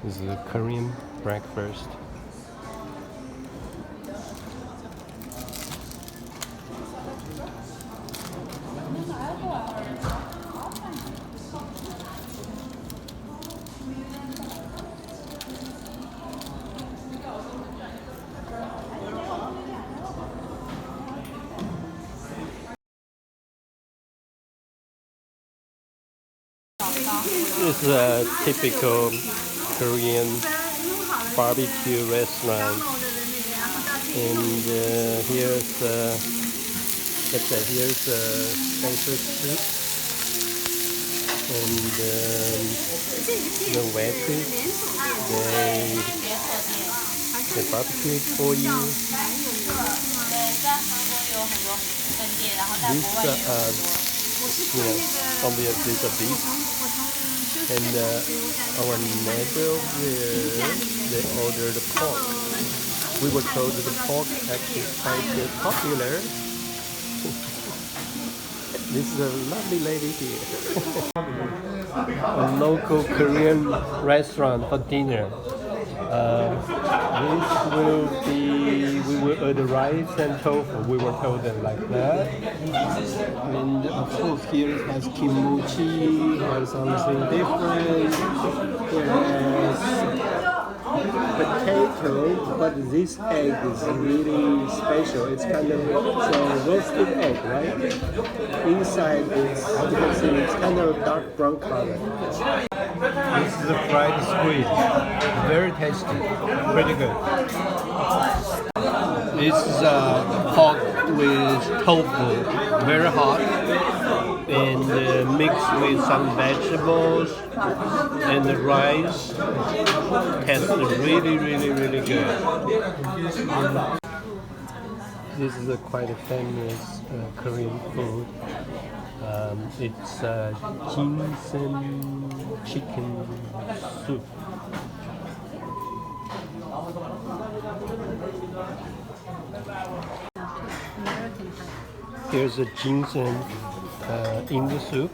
This is a Korean breakfast. It's a typical Korean barbecue restaurant, and here's special soup and the wedges. They barbecue it for you. Obviously it's a beef. And our neighbor there, they ordered pork. We were told that the pork actually quite popular. This is a lovely lady here. A local Korean restaurant for dinner. We will order rice and tofu. We were told them like that. And of course here it has kimchi or something different. It has potato, but this egg is really special. It's kind of roasted egg, right? Inside you can see it's kind of dark brown color. This is a fried squid. Very tasty. Pretty good. This is pork with tofu. Very hot. And mixed with some vegetables and the rice. Tastes really, really, really good. This is a quite famous Korean food. It's ginseng chicken soup. Here's a ginseng in the soup.